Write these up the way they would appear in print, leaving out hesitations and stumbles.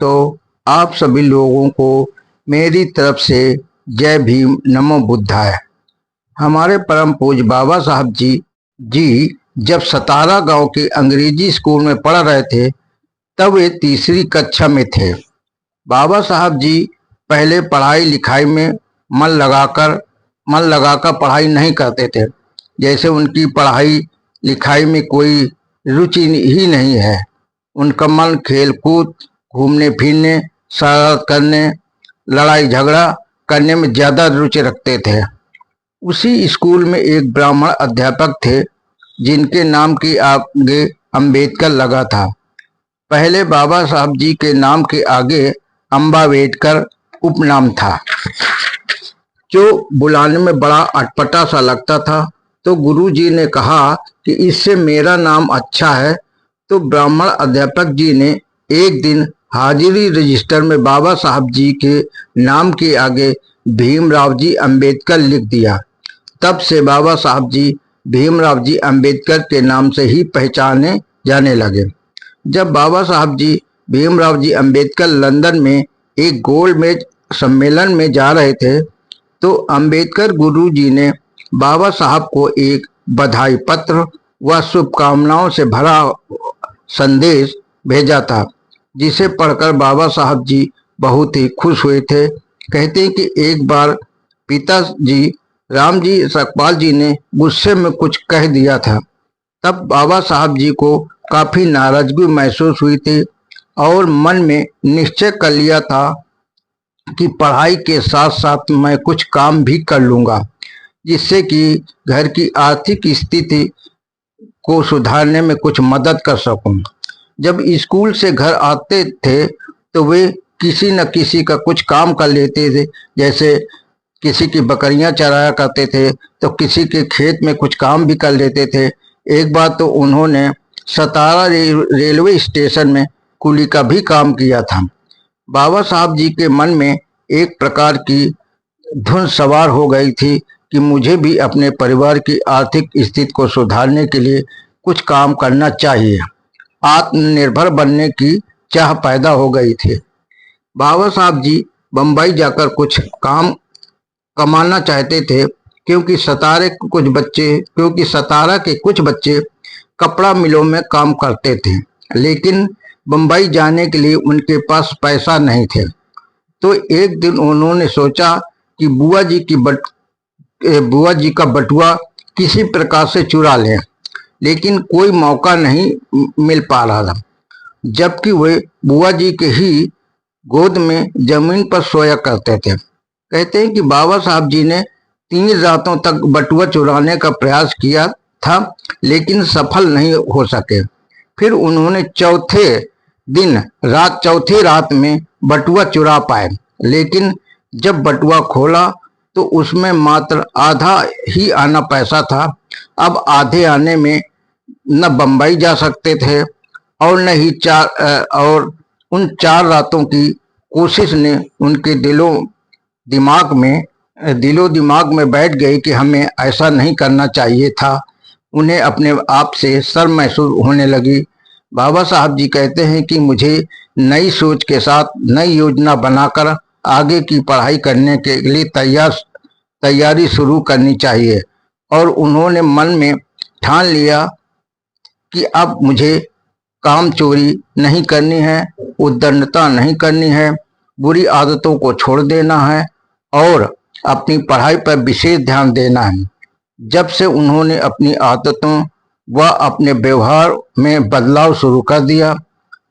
दोस्तों, आप सभी लोगों को मेरी तरफ से जय भीम, नमो बुद्धाय। हमारे परम पूज्य बाबा साहब जी जब सतारा गांव के अंग्रेजी स्कूल में पढ़ रहे थे, तब वे तीसरी कक्षा में थे। बाबा साहब जी पहले पढ़ाई लिखाई में मन लगाकर पढ़ाई नहीं करते थे। जैसे उनकी पढ़ाई लिखाई में कोई रुचि ही नहीं है। उनका मन खेल कूद, घूमने फिरने, शरारत करने, लड़ाई झगड़ा करने में ज्यादा रुचि रखते थे। उसी स्कूल में एक ब्राह्मण अध्यापक थे जिनके नाम के आगे अंबेडकर लगा था। पहले बाबा साहब जी के नाम के आगे अम्बावेडकर उपनाम था, जो बुलाने में बड़ा अटपटा सा लगता था। तो गुरुजी ने कहा कि इससे मेरा नाम अच्छा है। तो ब्राह्मण अध्यापक जी ने एक दिन हाजिरी रजिस्टर में बाबा साहब जी के नाम के आगे भीमराव जी अंबेडकर लिख दिया। तब से बाबा साहब जी भीमराव जी अंबेडकर के नाम से ही पहचाने जाने लगे। जब बाबा साहब जी भीमराव जी अंबेडकर लंदन में एक गोलमेज सम्मेलन में जा रहे थे, तो अंबेडकर गुरुजी ने बाबा साहब को एक बधाई पत्र व शुभकामनाओं से भरा संदेश भेजा था, जिसे पढ़कर बाबा साहब जी बहुत ही खुश हुए थे। कहते हैं कि एक बार पिताजी रामजी सकपाल जी ने गुस्से में कुछ कह दिया था। तब बाबा साहब जी को काफी नाराजगी महसूस हुई थी और मन में निश्चय कर लिया था कि पढ़ाई के साथ साथ मैं कुछ काम भी कर लूंगा, जिससे कि घर की आर्थिक स्थिति को सुधारने में कुछ मदद कर सकूं। जब स्कूल से घर आते थे तो वे किसी न किसी का कुछ काम कर लेते थे। जैसे किसी की बकरियां चराया करते थे, तो किसी के खेत में कुछ काम भी कर लेते थे। एक बार तो उन्होंने सतारा रेलवे स्टेशन में कुली का भी काम किया था। बाबा साहब जी के मन में एक प्रकार की धुन सवार हो गई थी कि मुझे भी अपने परिवार की आर्थिक स्थिति को सुधारने के लिए कुछ काम करना चाहिए। आत्मनिर्भर बनने की चाह पैदा हो गई थी। बाबा साहब जी बम्बई जाकर कुछ काम कमाना चाहते थे, क्योंकि सतारा के कुछ बच्चे कपड़ा मिलों में काम करते थे, लेकिन बम्बई जाने के लिए उनके पास पैसा नहीं थे। तो एक दिन उन्होंने सोचा कि बुआ जी का बटुआ किसी प्रकार से चुरा लें, लेकिन कोई मौका नहीं मिल पा रहा था। जबकि वे बुआ जी के ही गोद में जमीन पर सोया करते थे। कहते हैं कि बाबा साहब जी ने 3 रातों तक बटुआ चुराने का प्रयास किया था, लेकिन सफल नहीं हो सके। फिर उन्होंने चौथी रात में बटुआ चुरा पाए, लेकिन जब बटुआ खोला तो उसमें मात्र आधा ही आना पैसा था। अब आधे आने में न बम्बई जा सकते थे और न ही और उन 4 रातों की कोशिश ने उनके दिलो दिमाग में बैठ गई कि हमें ऐसा नहीं करना चाहिए था। उन्हें अपने आप से शर्म महसूस होने लगी। बाबा साहब जी कहते हैं कि मुझे नई सोच के साथ नई योजना बनाकर आगे की पढ़ाई करने के लिए तैयारी शुरू करनी चाहिए, और उन्होंने मन में ठान लिया कि अब मुझे काम चोरी नहीं करनी है, उद्दंडता नहीं करनी है, बुरी आदतों को छोड़ देना है और अपनी पढ़ाई पर विशेष ध्यान देना है। जब से उन्होंने अपनी आदतों व अपने व्यवहार में बदलाव शुरू कर दिया,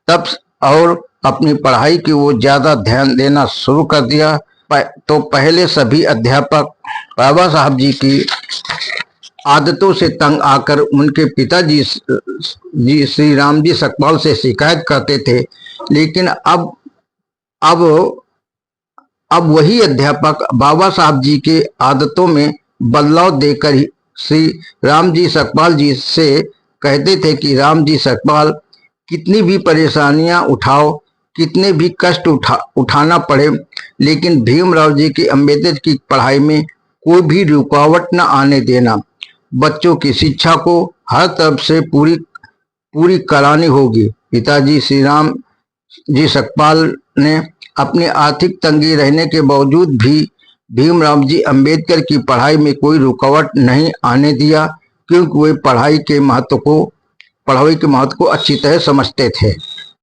तब और अपनी पढ़ाई की ओर ज्यादा ध्यान देना शुरू कर दिया, तो पहले सभी अध्यापक बाबा साहब जी की आदतों से तंग आकर उनके पिताजी श्री राम जी सकपाल से शिकायत करते थे। लेकिन अब वही अध्यापक बाबा साहब जी के आदतों में बदलाव देकर ही श्री राम जी सकपाल जी से कहते थे कि राम जी सकपाल, कितनी भी परेशानियां उठाओ, कितने भी कष्ट उठाना पड़े, लेकिन भीमराव जी की अंबेडकर की पढ़ाई में कोई भी रुकावट न आने देना। बच्चों की शिक्षा को हर तरफ से पूरी करानी होगी। पिताजी श्री राम जी सकपाल ने अपनी आर्थिक तंगी रहने के बावजूद भी भीमराव जी अंबेडकर की पढ़ाई में कोई रुकावट नहीं आने दिया, क्योंकि वे पढ़ाई के महत्व को अच्छी तरह समझते थे।